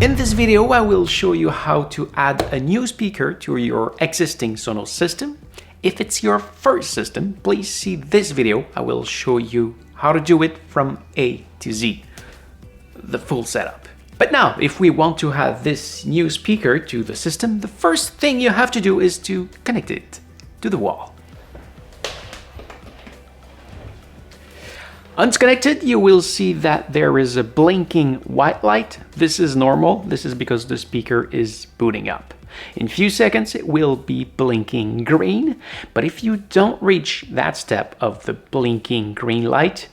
In this video, I will show you how to add a new speaker to your existing Sonos system. If it's your first system, please see this video. I will show you how to do it from A to Z, the full setup. But now, if we want to add this new speaker to the system, the first thing you have to do is to connect it to the wall. Once connected, you will see that there is a blinking white light. This is normal. This is because the speaker is booting up. In a few seconds, it will be blinking green. But if you don't reach that step of the blinking green light,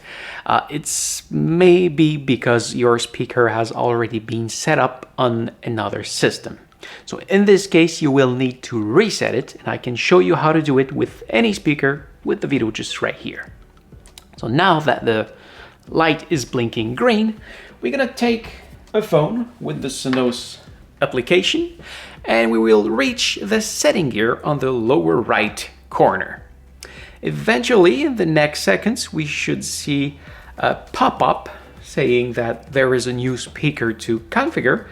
it's maybe because your speaker has already been set up on another system. So in this case, you will need to reset it, and I can show you how to do it with any speaker with the video just right here. So now that the light is blinking green, we're gonna take a phone with the Sonos application and we will reach the setting gear on the lower right corner. Eventually, in the next seconds, we should see a pop-up saying that there is a new speaker to configure,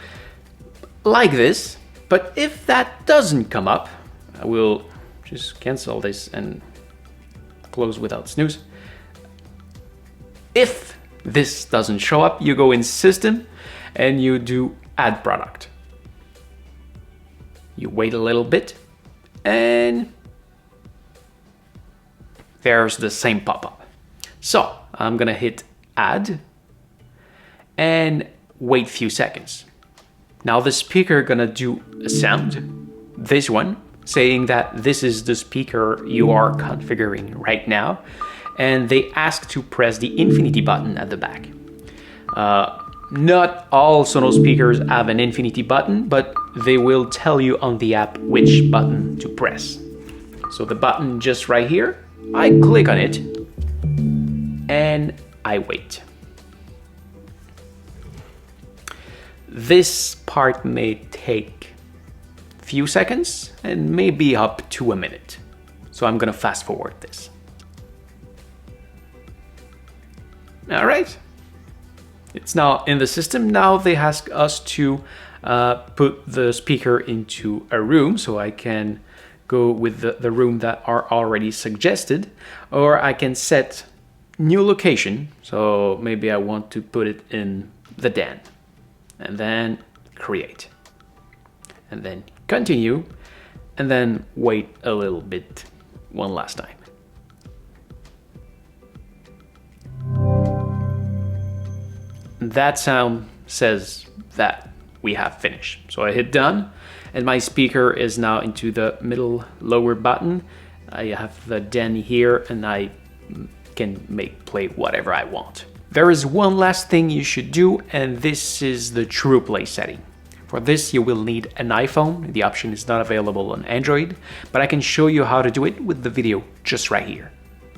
like this. But if that doesn't come up, I will just cancel this and close without snooze. If this doesn't show up, you go in System and you do Add Product. You wait a little bit and there's the same pop-up. So I'm gonna hit Add and wait a few seconds. Now the speaker gonna do a sound, this one, saying that this is the speaker you are configuring right now. And they ask to press the infinity button at the back. Not all Sonos speakers have an infinity button, but they will tell you on the app which button to press. So the button just right here, I click on it and I wait. This part may take a few seconds and maybe up to a minute. So I'm gonna fast forward this. All right, it's now in the system. Now they ask us to put the speaker into a room, so I can go with the room that are already suggested, or I can set new location. So maybe I want to put it in the den, and then create, and then continue, and then wait a little bit one last time. That sound says that we have finished. So I hit done and my speaker is now into the middle lower button. I have the den here and I can play whatever I want. There is one last thing you should do, and this is the True Play setting. For this you will need an iPhone. The option is not available on Android, but I can show you how to do it with the video just right here.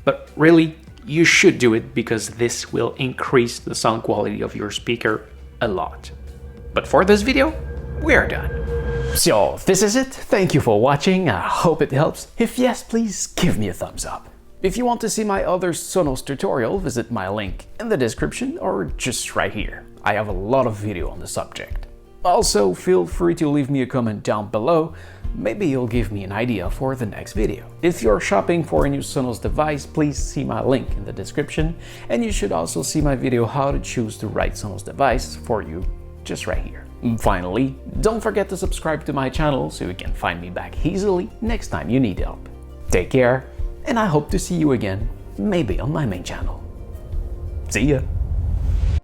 But really, you should do it because this will increase the sound quality of your speaker a lot. But for this video, we're done. So this is it. Thank you for watching. I hope it helps. If yes, please give me a thumbs up. If you want to see my other Sonos tutorial, visit my link in the description or just right here. I have a lot of video on the subject. Also, feel free to leave me a comment down below. Maybe you'll give me an idea for the next video. If you're shopping for a new Sonos device, please see my link in the description, and you should also see my video how to choose the right Sonos device for you just right here. And finally, don't forget to subscribe to my channel so you can find me back easily next time you need help. Take care, and I hope to see you again, maybe on my main channel. See ya!